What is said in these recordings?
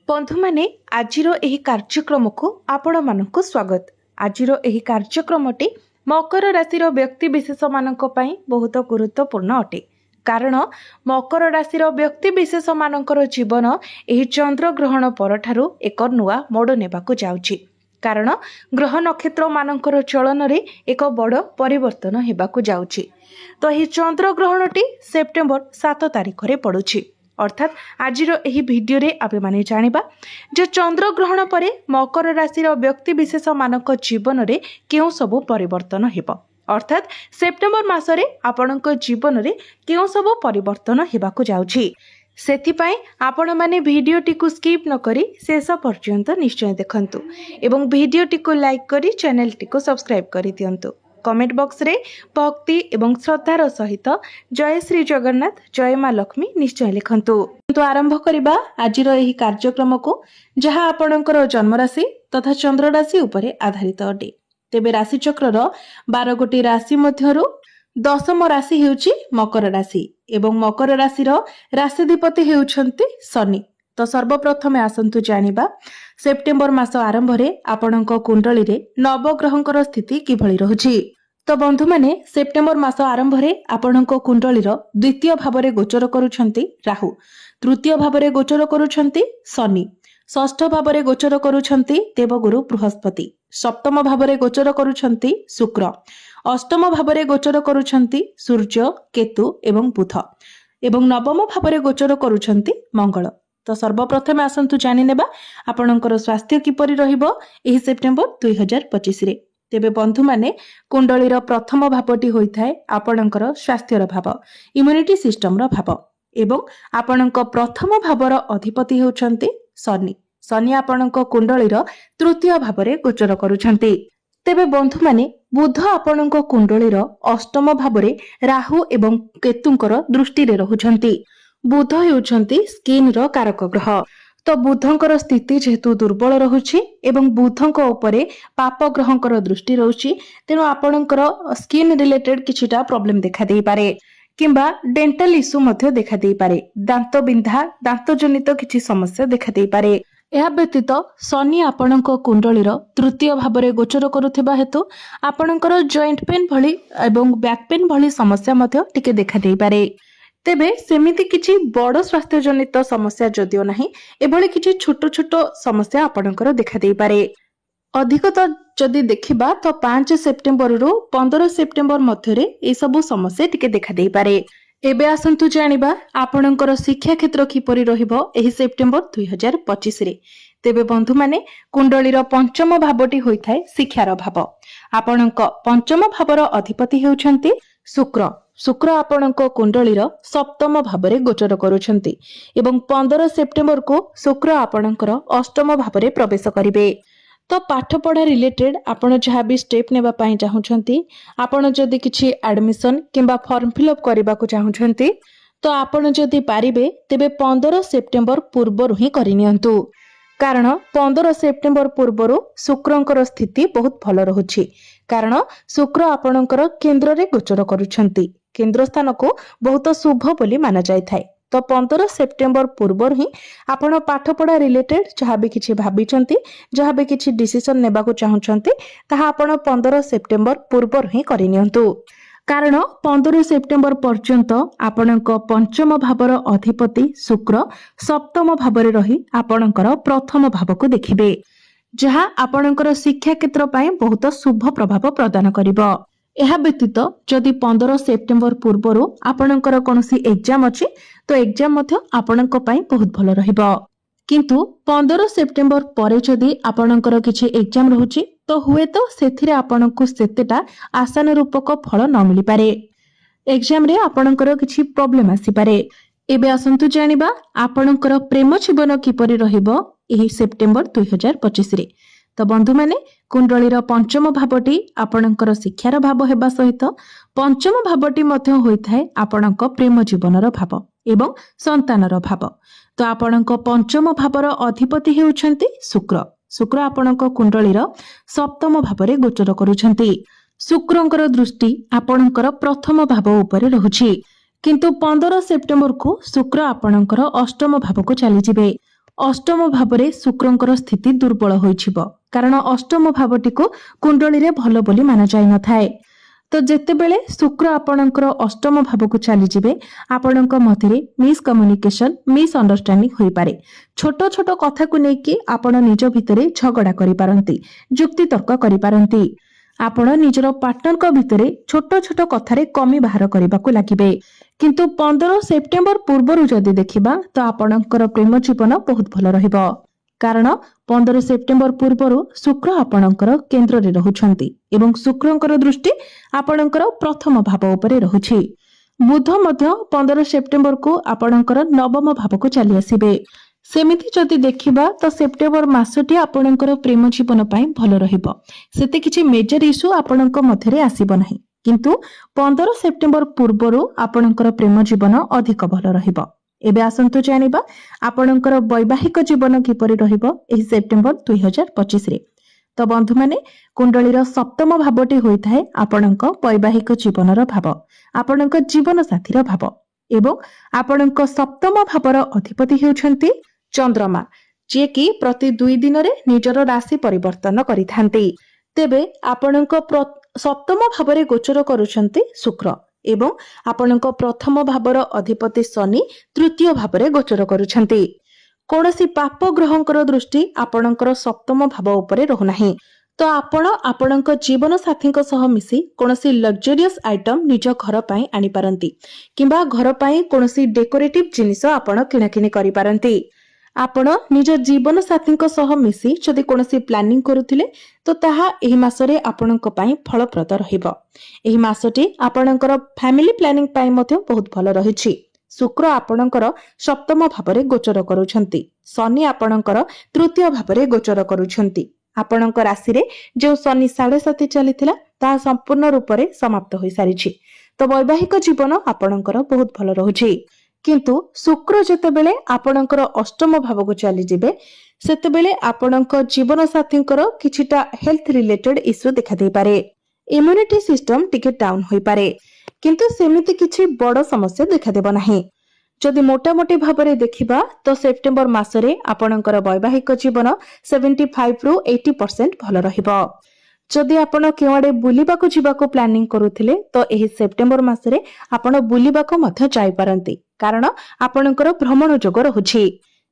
बंधु माने आजिरो एही कार्यक्रम को आपण मानक स्वागत। आजिरो एही कार्यक्रमटी मकर राशिर व्यक्ति विशेष मानक पई बहुत गुरुत्वपूर्ण अटे। कारण मकर राशिर व्यक्ति विशेष मानकर जीवन एही चंद्र ग्रहण परठारु एक नुआ मोड़ नेबाकु जाउछि। कारण ग्रह नक्षत्र मानकर चलन रे एक बड़ परिवर्तन हेबाकु जाउछि। तो एही चंद्र ग्रहणटी सेप्टेम्बर 7 तारिख रे पड़ुछि। अर्थात आजिर एही भिडियो रे आबे माने जानिबा जे चंद्र ग्रहण परे मकर राशिर व्यक्ति विशेष मानक जीवन रे केउ सब परिवर्तन हेबो। अर्थात सेप्टेम्बर मासरे आपणक जीवन रे केउ सब परिवर्तन हेबाकु जाउछि। सेथिपाई आपण माने भिडियोटी को स्किप न करी शेष पर्यंत निश्चय देखंतु एवं भिडियोटी को लाइक करी चैनलटी को सब्सक्राइब करी दियंतु। कमेंट बॉक्स रे भक्ति एवं श्रद्धार सहित जय श्री जगन्नाथ जय माँ लक्ष्मी निश्चय लिखंतु। तो आरंभ करिबा आजिर एही कार्यक्रम को जहा आपणकर जन्म राशि तथा चंद्र राशि उपरे आधारित अटे। तेबे राशि चक्रर 12 गोटी राशि मध्यरु दशम राशि हेउची मकर राशि एवं मकर राशिर राशिधिपति हेउछंती शनि। तो सर्वप्रथमे आसंतु जानिबा सेप्टेम्बर मास आरंभ रे आपणक कुंडली रे नवग्रहंकर स्थिति किभଳି रहुची। तो बंधु माने सेप्टेम्बर मास आरंभ रे आपणक कुंडलीर द्वितीय भाव रे गोचर करूछंती राहु, तृतीय भाव रे गोचर करूछंती शनि, षष्ठ भाव रे गोचर करूछंती देवगुरु बृहस्पति, सप्तम भाव रे गोचर करूछंती शुक्र, अष्टम भाव रे गोचर करूछंती सूर्य, केतु एवं बुध एवं नवम भाव रे गोचर करूछंती मंगल। तो सर्वप्रथमे आसंतु जानि नेबा आपणकर स्वास्थ्य किपरि रहिबो एही सेप्टेम्बर 2025 रे। तेबे बंधु माने कुंडलीर प्रथम भावटी होइथाय आपणकर स्वास्थ्यर भाव, इम्युनिटी सिस्टम रो भाव एवं आपणक प्रथम भावर अधिपति हेउछंती शनि। शनि आपणक कुंडलीर तृतीय भाव रे गोचर करूछंती। तेबे बंधु माने बुध आपणक कुंडलीर अष्टम भाव रे राहु एवं केतुंकर दृष्टि रे रहुछंती। बुध हेउछंती स्किन रो कारक ग्रह। तो बुधंकर स्थिति जेहेतु दुर्बल रहुछि एवं बुधंक उपरे पाप ग्रहंकर दृष्टि रहुछि, तेनु आपणकर स्किन रिलेटेड किछिटा प्रॉब्लम देखा देई पारे किंबा डेंटल इश्यू मध्य देखा देई पारे, दांत बिंधा दांत जनित किछि समस्या देखा देई पारे। यह व्यतीत शनि आपणक कुंडलीर तृतीय भाव रे गोचर करुथिबा हेतु आपणकर जॉइंट पेन भली एवं बैक पेन भली समस्या मध्य टिके देखा देई पारे। तेबे सेमिति किछि बड़ स्वास्थ्य जनित समस्या जदियो नाही, एभली किछि छोट छोट समस्या आपणकर देखा देई पारे। अधिक तो जदि देखिबा तो 5 सेप्टेम्बर रु 15 सेप्टेम्बर मध्य रे ए सब समस्या टिके देखा देई पारे। एबे आसंतु जानिबा आपणकर शिक्षा क्षेत्र किपरि रहिबो एही सेप्टेम्बर 2025 रे। तेबे बंधु माने कुंडलीर पंचम भावटी होइथाय शिक्षार भाव। आपणक पंचम भावर अधिपति हेउछंती शुक्र। शुक्र आपणक कुंडलीर सप्तम भाव रे गोचर करूछंती एवं 15 सेप्टेम्बर को शुक्र आपणकर अष्टम भाव रे प्रवेश करिवे। तो पाठ पढ़ा रिलेटेड आपण जहाँ भी स्टेप नेबा पई चाहुछंती, आपण जदि किछि एडमिशन किंबा फॉर्म फिलअप करबा को चाहुछंती तो आपण जदि पारिबे तेबे 15 सेप्टेम्बर पूर्वरु ही करिनियंतु। कारण 15 सेप्टेम्बर पूर्वरु शुक्रंकर स्थिति बहुत भल रहुछि। कारण शुक्र आपणकर केंद्र रे गोचर करूछंती। केंद्र स्थान को बहुत शुभ बोली माना जाय थाए। तो 15 सेप्टेम्बर पूर्वर ही आपण पाठ पढ़ा रिलेटेड जहाँ भी किछि भाबिचंती, जहाँ भी किछि डिसीजन नेबा को चाहुचंती ताहा आपण 15 सेप्टेम्बर पूर्वर ही करिनियंतु। कारण 15 सेप्टेम्बर पर्यंत आपणक पंचम भावर अधिपति शुक्र सप्तम भावरे रही आपणकर प्रथम भाव को देखिबे, जहाँ आपणकर शिक्षा क्षेत्र पई बहुत शुभ प्रभाव प्रदान करिवो। यह व्यतीत जदि 15 सेप्टेम्बर पूर्वरु आपणकर कोनोसी एग्जाम अछि तो एग्जाम मध्य आपणक पई बहुत भल रहिबो। किंतु 15 सेप्टेम्बर परे जदि आपणकर किछि एग्जाम रहुछि तो हुए तो सेथिरे आपणकु सेतेटा आशानुरूपक फल न मिली पारे। एग्जाम रे आपणकर किछि प्रॉब्लम आसी पारे। एबे आसंतु जानिबा आपणकर प्रेम जीवन किपरि रहिबो एही सेप्टेम्बर 2025 रे। तो बंधु माने कुंडलीर पंचम भावटी आपणकर शिक्षार भाव हेबा सहित पंचम भावटी मध्य होइथाय आपणक प्रेम जीवनर भाव एवं संतानर भाव। तो आपणक पंचम भावर अधिपति हेउछंती शुक्र। शुक्र आपणक कुंडलीर सप्तम भावरे गोचर करूछंती। शुक्रंकर दृष्टि आपणकर प्रथम भाव उपरे रहुछि, किंतु 15 सेप्टेम्बर को शुक्र आपणकर अष्टम भाव को चली जिवे। अष्टम भाव शुक्रंकर स्थिति दुर्बल होइछिबो कारण अष्टम भावटी को कुंडली रे भलो बोली माना जाय न थाए। तो जेतेबेले शुक्र आपणकर अष्टम भाव को चली जिबे आपणक मध्यरे मिसकम्युनिकेशन मिसअंडरस्टैंडिंग होई पारे। छोट छोट कथा को नेकी आपण निज भितरे झगड़ा करि पारंती, जुक्ति तर्क करि पारंती। आपण निजर पार्टनर को भितरे छोट छोट कथारे कमी बाहर करबा को लागिबे। किंतु 15 सेप्टेम्बर पूर्वरु जदि देखिबा तो आपणकर प्रेम जीवन बहुत भल रहिबो कारण 15 सेप्टेम्बर पूर्वरु शुक्र आपणकर केंद्र रे रहुछंती एवं शुक्रंकर दृष्टि आपणकर प्रथम भाव उपरे रहुछि। बुध मध्य 15 सेप्टेम्बर को आपणकर नवम भाव को चली आसीबे। सेमिति जदि देखिबा तो सेप्टेम्बर मासटी आपणकर प्रेम जीवन पई भल रहिबो। सेते किछि मेजर इश्यू आपणक मध्यरे आसीबो नाही, किंतु 15 सेप्टेम्बर पूर्वरु आपणकर प्रेम जीवन अधिक भल रहिबो। एबे आसंतु जानिबा आपणकर वैवाहिक जीवन किपरि रहिबो एही सेप्टेम्बर 2025 रे। तो बंधु माने कुंडलीर सप्तम भावटी होइथाय आपणक वैवाहिक जीवनर भाव, आपणक जीवन साथीर भाव एवं आपणक सप्तम भावर अधिपति हेउछंती चंद्रमा, जे कि प्रति 2 दिन रे निजर राशि परिवर्तन करिथांती। तेबे आपणक सप्तम भावरे गोचर करूछंती शुक्र एवं आपणक प्रथम भावर अधिपति शनि तृतीय भावरे गोचर करूछंती। कोनोसी पाप ग्रहंकर दृष्टि आपणकर सप्तम भाव उपरे रहुनाही। तो आपण आपणक जीवन साथीक सह मिसी कोनोसी लग्जरियस आइटम निज घर पई आनी पारंती किंबा घर पई कोनोसी डेकोरेटिव जिनिस आपण किणाकिणी करि पारंती। आपण निज जीवन साथीक सह मिसी जदि कोनोसी प्लानिंग करूथिले तो ताहा एही मासरे आपणक पई फलप्रद रहिबो। एही मासटी आपणकर फैमिली प्लानिंग पई मध्ये बहुत भल रहिछि। शुक्र आपणकर सप्तम भावरे गोचर करूछंती, शनि आपणकर तृतीय भावरे गोचर करूछंती। आपणक राशि रे जो शनि 7.5 चलीथिला ता संपूर्ण रूप रे समाप्त होई सारिछि। तो वैवाहिक जीवन आपणकर बहुत भल रहुछि। किंतु शुक्र जेतेबेले आपणकर अष्टम भाव को चली जिबे सेतेबेले आपणक जीवन साथींकर किछिटा हेल्थ रिलेटेड इश्यू देखा दे पारे। इम्यूनिटी सिस्टम टिके डाउन होई पारे, किंतु सेमिति किछि बड़ समस्या देखा देबो नाही। जदि मोटामोटी भाबरे देखिबा तो सेप्टेम्बर मासरे आपणकर वैवाहिक जीवन 75 रु 80% भल रहिबो। जदि आपण केवाडे बुलिबाको जिबाको प्लानिंग करूथिले तो एही सेप्टेम्बर मासरे आपण बुलिबाको मध्य जाई पारंती कारण आपणकर भ्रमण जोग रहुछि।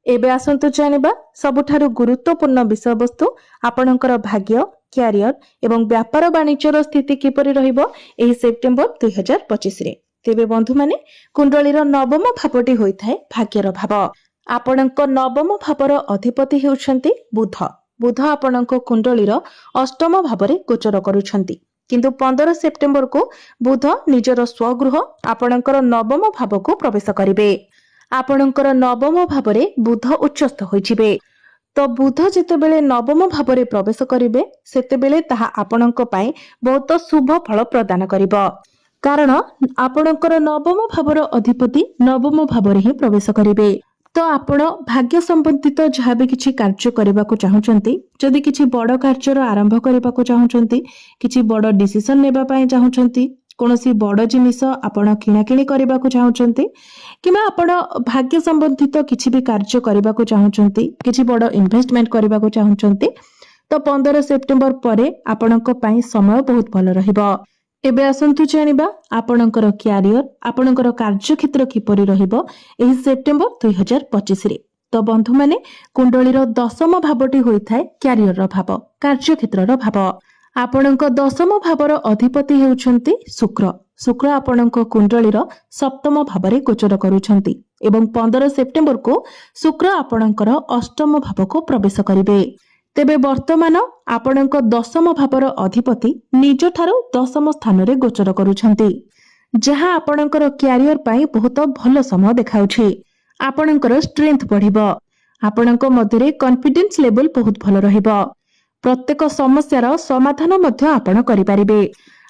एबे आसंतु जानिबा सबुठारु गुरुत्वपूर्ण विषय वस्तु आपणकर भाग्य, क्यारियर एवं व्यापार वाणिज्यर स्थिति किपरि रहिबो एही सेप्टेम्बर 2025 रे। तेबे बंधु माने कुंडलीर नवम भावटी होइथाय भाग्यर भाव। आपणक नवम भावर अधिपति हेउछंती बुध। बुध आपणक कुंडलीर अष्टम भावरे गोचर करूछंती, किंतु 15 सेप्टेम्बर को बुध निजर स्वगृह आपणकर नवम भाव को प्रवेश करिवे। आपणकर नवम भावरे बुध उच्चस्थ होइजिबे। तो बुध जेतेबेले नवम भावरे प्रवेश करिवे सेतेबेले ताहा आपणक पई बहुत शुभ फल प्रदान करिवो कारण आपणकर नवम भावर अधिपति नवम भावरे ही प्रवेश करिवे। तो आपण भाग्य संबंधित जहाँ भी किछि कार्य करबा को चाहुचंती, जदि किछि बड़ कार्यर आरंभ करबा को चाहुचंती, किछि बड़ डिसिजन नेबा पई चाहुचंती, कोनोसी बड़ जिनिस आपण किणाकिणी करबा को चाहुचंती किबा आपण भाग्य संबंधित किछि भी कार्य करबा को चाहुचंती, किछि बड़ इन्वेस्टमेंट करबा को चाहुचंती तो 15 सेप्टेम्बर परे आपणक पई समय बहुत भल रहिबो। एबे आसंतु जानिबा आपणकर क्यारियर आपणकर कार्य क्षेत्र किपरि रहिबो एही सेप्टेम्बर 2025 रे। तो बंधु माने कुंडलीर दशम भावटी होइथाय क्यारियर भाव, कार्य क्षेत्रर भाव। आपणक दशम भावर अधिपति हेउछंती शुक्र। शुक्र आपणक कुंडलीर सप्तम भावरे गोचर करूछंती एवं 15 सेप्टेम्बर को शुक्र आपणकर अष्टम भाव को प्रवेश करिवे। तेबे वर्तमान आपणक दशम भावर अधिपति निज ठारू दशम स्थान रे गोचर करूछंती, जहां आपणकर क्यारियर पई बहुत भल समय देखाउछि। आपणकर स्ट्रेंथ बढ़िबो, आपणक मध्यरे कॉन्फिडेंस लेवल बहुत भल रहिबो। प्रत्येक समस्यार समाधान मध्य आपण करि पारिबे।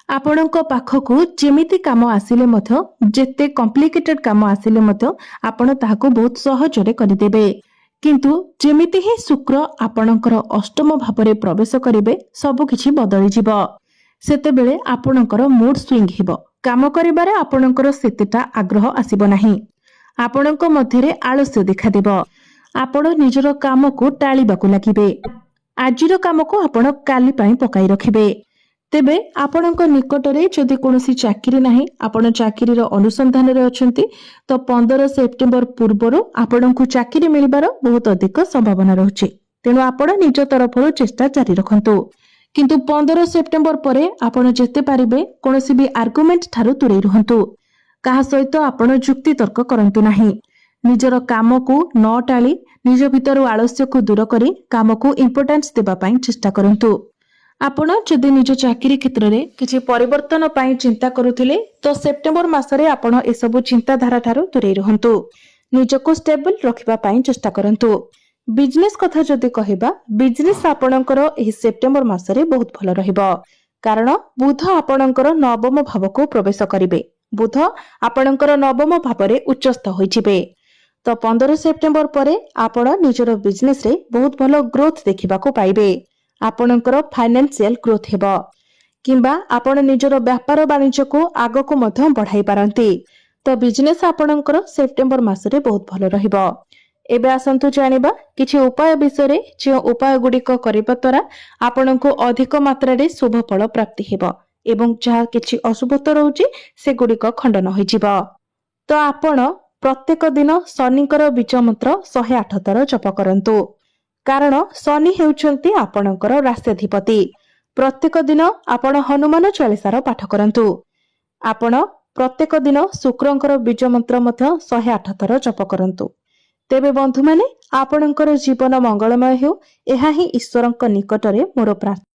आपणक पाखकु जेमिति काम आसिले मध्य जेते कॉम्प्लिकेटेड काम आसिले मध्य आपण ताहाको बहुत सहजरे करि देबे। किंतु जेमिति ही शुक्र आपणकर अष्टम भावरे प्रवेश करिवे सब किछि बदली जिवो। सेतेबेले आपणकर मूड स्विंग हिबो, काम करिबारे आपणकर सेतेटा आग्रह आसीबो नाही। आपणक मध्यरे आलस्य देखा देबो। आपण निजर काम को टाळिबाकु लागिबे। आजिर काम को आपण काली पई पकाई रखिबे। तेबे आपणक निकटरे जदि कोनोसी चाकरी नाही, आपण चाकरीर अनुसंधान रे अछंती, तो 15 सेप्टेम्बर पूर्वरु आपणकु चाकरी मिलिबार बहुत अधिक संभावना रहउछि। तेणु आपण निज तरफरु चेष्टा जारी रखंतु। किंतु 15 सेप्टेम्बर परे आपण जेते पारिबे कोनोसी भी आर्गुमेंट ठारू दूरे रहंतु। काहा सहित आपण जुक्ति तर्क करंतु नाही। निजर काम को न टाली निज भितरु आलस्य को दूर करी काम को इंपोर्टेंस देबा पई चेष्टा करंतु। आपण जदि निज चाकरी क्षेत्र में किसी परिवर्तन पाई चिंता करुथिले तो सेप्टेम्बर मासरे आपण ए सब चिंताधारा ठारू दूरे रहंतु। निजको स्टेबल रखिबा पई चेष्टा करंतु। बिजनेस कथा जदि कहिबा, बिजनेस आपणकर एही सेप्टेम्बर मासरे बहुत भल रहिबो, कारण बुध आपणकर नवम भाव को प्रवेश करिवे। बुध आपणकर नवम भाव में उच्चस्थ होइजिबे। तो 15 सेप्टेम्बर परे आपण निजर बिजनेस रे बहुत भल ग्रोथ देखिबा को पाइबे। आपणकर फाइनेंशियल ग्रोथ हेबो, किंबा आपण निजर व्यापार वाणिज्य को आगो को मध्य बढ़ाई पारंती। तो बिजनेस आपणकर सेप्टेम्बर मासरे बहुत भल रहिबो। एबे आसंतु जानिबा किछि उपाय विषय जे उपाय गुडिक करिबा द्वारा आपणको अधिक मात्रा रे शुभ फल प्राप्ति हेबो एवं जहा किछि अशुभत रहउछि से गुडिक खंडन होइजिबो। तो आपण प्रत्येक दिन शनिकर बीज मंत्र 108 थर जप करंतु, कारण शनि हेउछंती आपणकर राष्ट्राधिपति। प्रत्येक दिन आपण हनुमान चालीसार पाठ करंतु। आपण प्रत्येक दिन शुक्रंकर बीज मंत्र मध्य 108 थर जप करंतु। तेबे बंधु माने आपणकर जीवन मंगलमय हेउ, एहा ही ईश्वरंक निकटरे मोर प्रार्थना।